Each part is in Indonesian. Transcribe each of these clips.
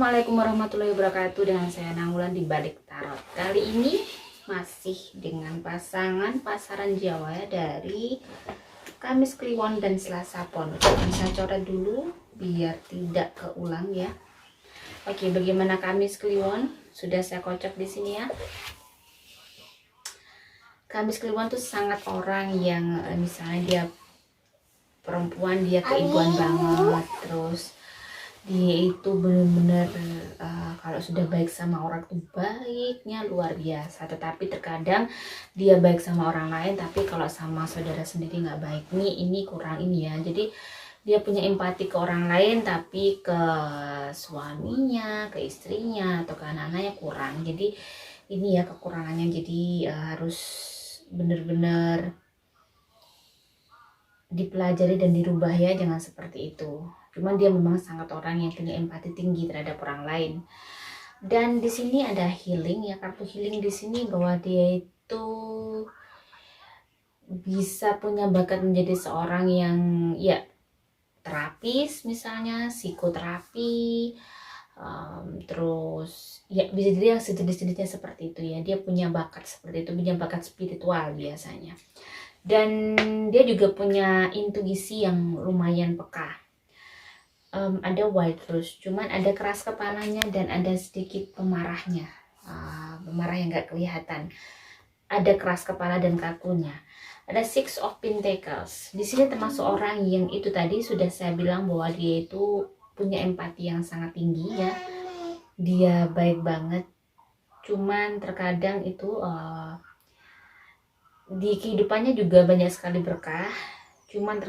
Assalamualaikum warahmatullahi wabarakatuh. Dengan saya Nanggulan di Balik Tarot. Kali ini masih dengan pasangan pasaran Jawa dari Kamis Kliwon dan Selasa Pon. Bisa coret dulu biar tidak keulang ya. Oke, bagaimana Kamis Kliwon? Sudah saya kocok di sini ya. Kamis Kliwon tuh sangat orang yang misalnya dia perempuan, dia keibuan banget, terus dia itu benar-benar kalau sudah baik sama orang tuh baiknya luar biasa. Tetapi terkadang dia baik sama orang lain, tapi kalau sama saudara sendiri nggak baik. Ini kurang ini ya. Jadi dia punya empati ke orang lain, tapi ke suaminya, ke istrinya, atau ke anak-anaknya kurang. Jadi ini ya kekurangannya. Jadi harus benar-benar dipelajari dan dirubah ya, jangan seperti itu. Cuman dia memang sangat orang yang punya empati tinggi terhadap orang lain. Dan di sini ada healing ya, kartu healing di sini bahwa dia itu bisa punya bakat menjadi seorang yang ya terapis, misalnya psikoterapi, terus ya bisa jadi yang sejenis-jenisnya seperti itu ya. Dia punya bakat seperti itu, punya bakat spiritual biasanya. Dan dia juga punya intuisi yang lumayan peka. Ada white rose, cuman ada keras kepalanya dan ada sedikit pemarahnya, pemarah yang gak kelihatan. Ada keras kepala dan kakunya. Ada Six of Pentacles. Di sini termasuk orang yang itu tadi sudah saya bilang bahwa dia itu punya empati yang sangat tinggi ya. Dia baik banget. Cuman terkadang itu di kehidupannya juga banyak sekali berkah. Cuman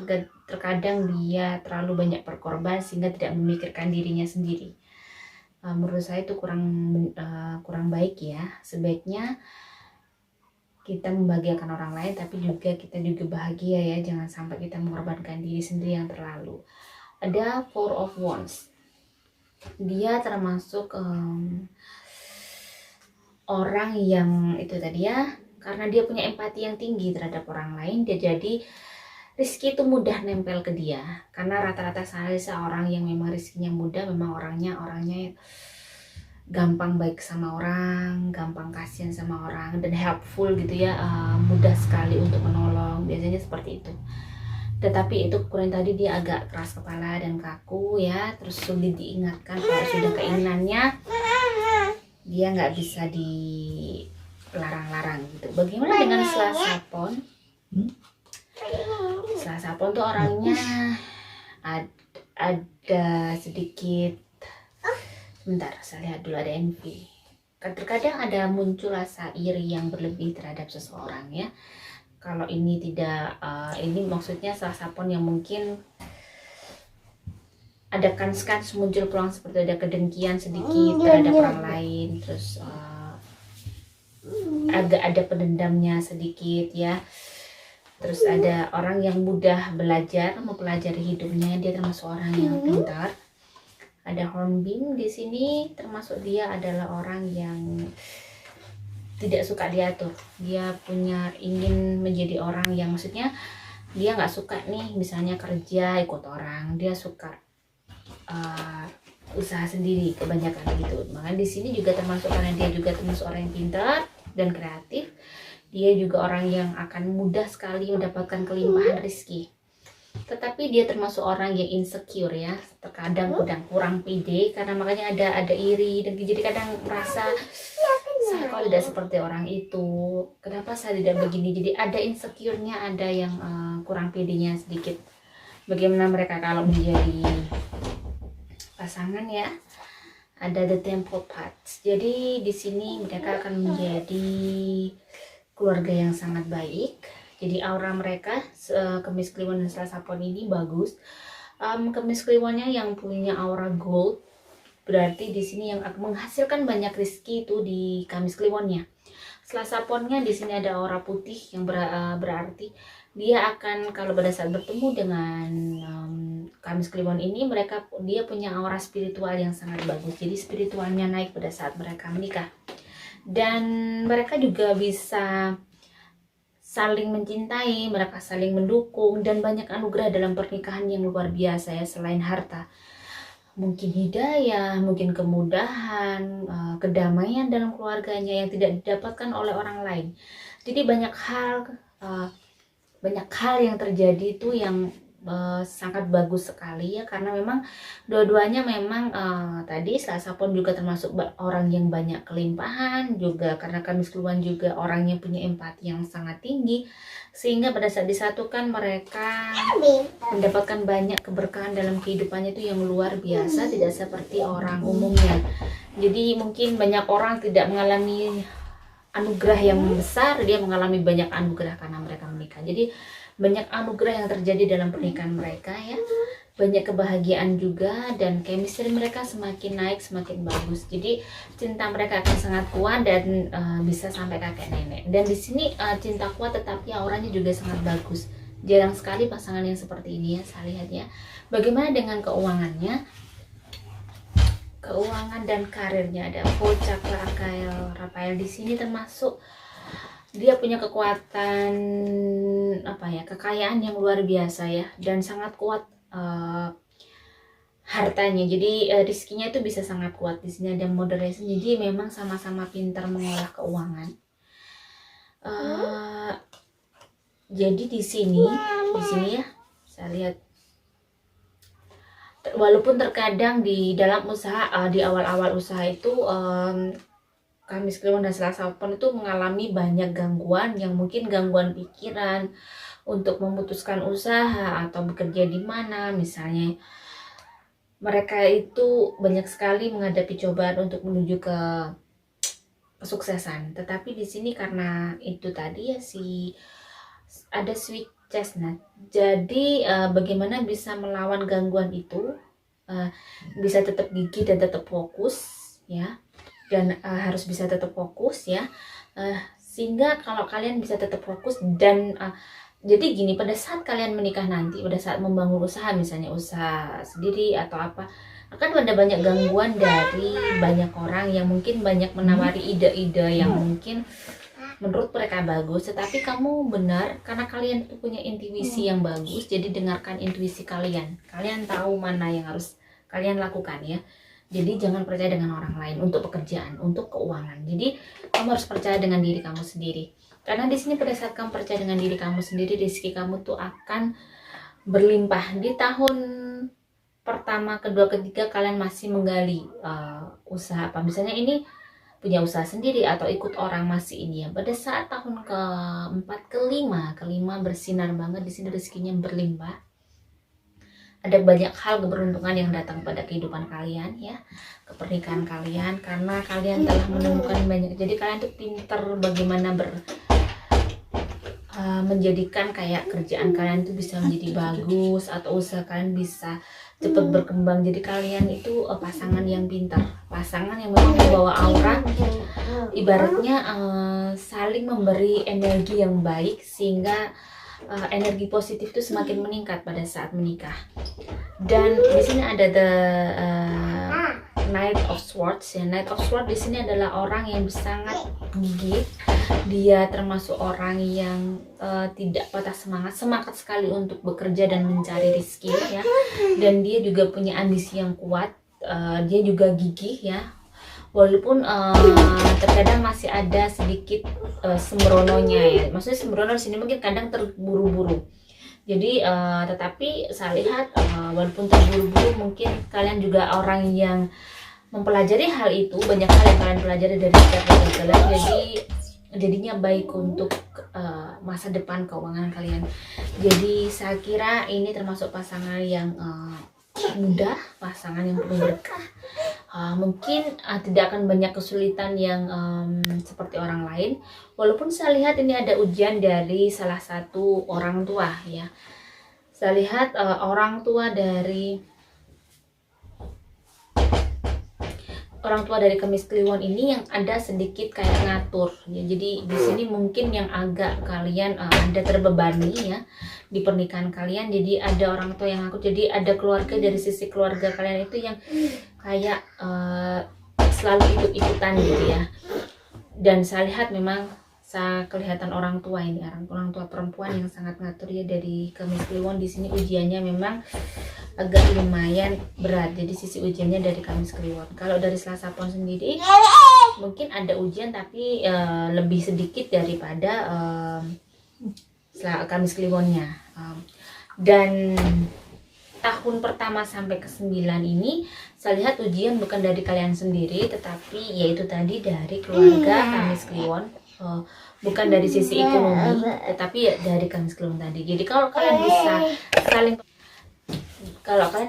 terkadang dia terlalu banyak berkorban sehingga tidak memikirkan dirinya sendiri. Menurut saya itu kurang baik ya. Sebaiknya kita membahagiakan orang lain, tapi juga kita juga bahagia ya. Jangan sampai kita mengorbankan diri sendiri yang terlalu. Ada Four of Wands. Dia termasuk orang yang itu tadi ya, karena dia punya empati yang tinggi terhadap orang lain, dia jadi rezeki itu mudah nempel ke dia. Karena rata-rata seorang yang memang rezekinya mudah, memang orangnya gampang baik sama orang, gampang kasihan sama orang, dan helpful gitu ya, mudah sekali untuk menolong, biasanya seperti itu. Tetapi itu kurang tadi, dia agak keras kepala dan kaku ya, terus sulit diingatkan kalau sudah keinginannya, dia nggak bisa dilarang-larang gitu. Bagaimana dengan Selasa Pon? Selasa Pon tuh orangnya ada sedikit, sebentar saya lihat dulu, ada envy. Terkadang ada muncul rasa iri yang berlebih terhadap seseorang ya. Kalau ini tidak, ini maksudnya Selasa Pon yang mungkin ada kans muncul peluang seperti ada kedengkian sedikit terhadap orang lain, terus agak ada pendendamnya sedikit ya. Terus ada orang yang mudah belajar, mempelajari hidupnya, dia termasuk orang yang pintar. Ada Hornbeam di sini, termasuk dia adalah orang yang tidak suka diatur. Dia ingin menjadi orang yang, maksudnya dia nggak suka nih misalnya kerja ikut orang, dia suka usaha sendiri kebanyakan gitu. Makanya di sini juga termasuk, karena dia juga termasuk orang yang pintar dan kreatif. Dia juga orang yang akan mudah sekali mendapatkan kelimpahan rezeki. Tetapi dia termasuk orang yang insecure ya. Terkadang kurang pede, karena makanya ada iri, dan jadi kadang merasa saya kok tidak seperti orang itu. Kenapa saya tidak begini? Jadi ada insecure-nya, ada yang kurang pedenya sedikit. Bagaimana mereka kalau menjadi pasangan ya? Ada The Temple Path. Jadi di sini mereka akan menjadi keluarga yang sangat baik. Jadi aura mereka, Kamis Kliwon dan Selasa Pon ini bagus. Kamis Kliwonnya yang punya aura gold, berarti di sini yang akan menghasilkan banyak rezeki itu di Kamis Kliwonnya. Selasa Ponnya di sini ada aura putih yang berarti dia akan, kalau pada saat bertemu dengan Kamis Kliwon ini, dia punya aura spiritual yang sangat bagus. Jadi spiritualnya naik pada saat mereka menikah. Dan mereka juga bisa saling mencintai, mereka saling mendukung, dan banyak anugerah dalam pernikahan yang luar biasa ya. Selain harta, mungkin hidayah, mungkin kemudahan, kedamaian dalam keluarganya yang tidak didapatkan oleh orang lain. Jadi banyak hal yang terjadi itu yang sangat bagus sekali ya, karena memang dua-duanya memang tadi Selasa pun juga termasuk orang yang banyak kelimpahan, juga karena Kamis Kliwon juga orang yang punya empati yang sangat tinggi, sehingga pada saat disatukan mereka mendapatkan banyak keberkahan dalam kehidupannya itu yang luar biasa, tidak seperti orang umumnya. Jadi mungkin banyak orang tidak mengalami anugerah yang besar, dia mengalami banyak anugerah karena mereka menikah. Jadi banyak anugerah yang terjadi dalam pernikahan mereka ya, banyak kebahagiaan juga, dan chemistry mereka semakin naik, semakin bagus. Jadi cinta mereka akan sangat kuat dan bisa sampai kakek nenek. Dan di sini cinta kuat tetapi auranya juga sangat bagus. Jarang sekali pasangan yang seperti ini ya, saya lihat ya. Bagaimana dengan keuangannya? Keuangan dan karirnya ada full cakra Rafael di sini, termasuk dia punya kekuatan kekayaan yang luar biasa ya, dan sangat kuat hartanya. Jadi rizkinya itu bisa sangat kuat. Di sini ada moderation, jadi memang sama-sama pintar mengolah keuangan. Jadi di sini ya saya lihat, walaupun terkadang di dalam usaha di awal-awal usaha itu Kamis Kliwon dan Selasa Pon itu mengalami banyak gangguan, yang mungkin gangguan pikiran untuk memutuskan usaha atau bekerja di mana. Misalnya mereka itu banyak sekali menghadapi cobaan untuk menuju ke kesuksesan. Tetapi di sini karena itu tadi ya ada sweet chestnut. Jadi bagaimana bisa melawan gangguan itu, bisa tetap gigih dan tetap fokus ya. Dan harus bisa tetap fokus ya, sehingga kalau kalian bisa tetap fokus dan jadi gini, pada saat kalian menikah nanti, pada saat membangun usaha, misalnya usaha sendiri atau apa, akan ada banyak gangguan dari banyak orang yang mungkin banyak menawari ide-ide yang mungkin menurut mereka bagus, tetapi kamu benar karena kalian itu punya intuisi yang bagus. Jadi dengarkan intuisi kalian tahu mana yang harus kalian lakukan ya. Jadi jangan percaya dengan orang lain untuk pekerjaan, untuk keuangan. Jadi kamu harus percaya dengan diri kamu sendiri. Karena di sini pada saat kamu percaya dengan diri kamu sendiri, rezeki kamu tuh akan berlimpah. Di tahun pertama, kedua, ketiga kalian masih menggali usaha apa. Misalnya ini punya usaha sendiri atau ikut orang, masih ini ya. Pada saat tahun keempat, kelima bersinar banget di sini, rezekinya berlimpah. Ada banyak hal keberuntungan yang datang pada kehidupan kalian ya, ke pernikahan kalian, karena kalian telah menemukan banyak. Jadi kalian tuh pinter bagaimana menjadikan kayak kerjaan kalian itu bisa menjadi bagus, atau usaha kalian bisa cepat berkembang. Jadi kalian itu pasangan yang pintar, pasangan yang memang membawa aura, ibaratnya saling memberi energi yang baik, sehingga energi positif itu semakin meningkat pada saat menikah. Dan di sini ada the Knight of Swords ya. Knight of Swords di sini adalah orang yang sangat gigih. Dia termasuk orang yang tidak patah semangat sekali untuk bekerja dan mencari rezeki ya. Dan dia juga punya ambisi yang kuat. Dia juga gigih ya. Walaupun terkadang masih ada sedikit sembrononya ya. Maksudnya sembrono di sini mungkin kadang terburu-buru. Jadi tetapi saya lihat walaupun terburu-buru, mungkin kalian juga orang yang mempelajari hal itu. Banyak hal yang kalian pelajari dari setiap kegagalan. Jadi jadinya baik untuk masa depan keuangan kalian. Jadi saya kira ini termasuk pasangan yang mudah, pasangan yang penuh berkah. Mungkin tidak akan banyak kesulitan yang seperti orang lain. Walaupun saya lihat ini ada ujian dari salah satu orang tua ya. Saya lihat orang tua dari Kamis Kliwon ini yang ada sedikit kayak ngatur ya. Jadi di sini mungkin yang agak kalian ada terbebani ya di pernikahan kalian. Jadi ada orang tua yang ngatur, jadi ada keluarga, dari sisi keluarga kalian itu yang kayak selalu ikut-ikutan gitu ya. Dan saya lihat memang kelihatan orang tua ini, orang tua perempuan yang sangat ngatur ya dari Kamis Kliwon. Di sini ujiannya memang agak lumayan berat. Jadi sisi ujiannya dari Kamis Kliwon. Kalau dari Selasa Pon sendiri mungkin ada ujian tapi lebih sedikit daripada Kamis Kliwonnya. Dan tahun pertama sampai ke-9 ini saya lihat ujian bukan dari kalian sendiri, tetapi yaitu tadi dari keluarga Kamis Kliwon. Bukan dari sisi ekonomi, tetapi ya dari Kamis Kliwon tadi. Jadi kalau kalian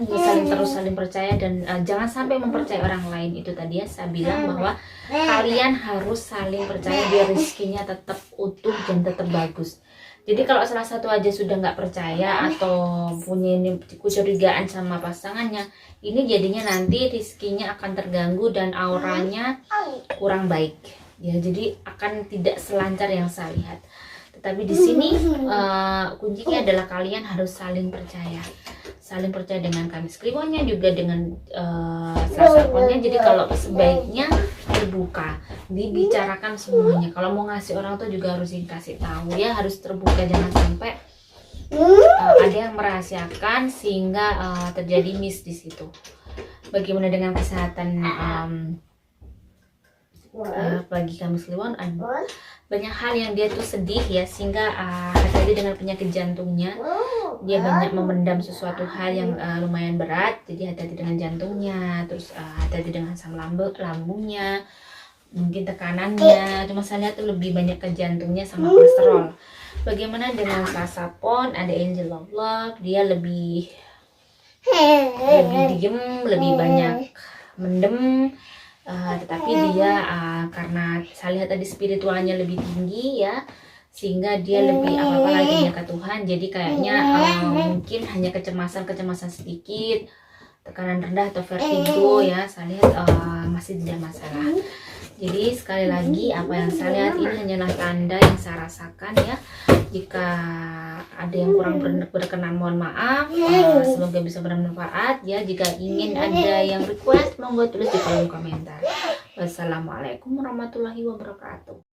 bisa saling percaya dan jangan sampai mempercayai orang lain, itu tadi ya saya bilang bahwa kalian harus saling percaya biar rezekinya tetap utuh dan tetap bagus. Jadi kalau salah satu aja sudah nggak percaya atau punya kecurigaan sama pasangannya, ini jadinya nanti rezekinya akan terganggu dan auranya kurang baik. Ya, jadi akan tidak selancar yang saya lihat. Tetapi di sini kuncinya adalah kalian harus saling percaya dengan Kamis Kliwonnya, juga dengan Selasa Ponnya. Jadi kalau sebaiknya terbuka, dibicarakan semuanya. Kalau mau ngasih orang tuh juga harus dikasih tahu ya, harus terbuka, jangan sampai ada yang merahasiakan sehingga terjadi miss di situ. Bagaimana dengan kesehatan bagi Kamis Kliwon? Banyak hal yang dia tuh sedih ya, sehingga hati-hati dengan penyakit jantungnya. Dia banyak memendam sesuatu hal yang lumayan berat, jadi hati-hati dengan jantungnya, terus hati-hati dengan asam lambungnya, mungkin tekanannya. Cuma saya lihat tuh lebih banyak ke jantungnya sama kolesterol. Bagaimana dengan Selasa Pon? Ada Angel of Love, dia lebih diem, lebih banyak mendem. Tetapi dia karena saya lihat tadi spiritualnya lebih tinggi ya, sehingga dia lebih apa-apa lagi ke Tuhan. Jadi kayaknya mungkin hanya kecemasan sedikit, tekanan rendah atau vertigo ya, saya lihat masih tidak masalah. Jadi sekali lagi apa yang saya lihat ini hanyalah tanda yang saya rasakan ya. Jika ada yang kurang berkenan mohon maaf, semoga bisa bermanfaat ya. Jika ingin ada yang request, monggo tulis di kolom komentar. Wassalamualaikum warahmatullahi wabarakatuh.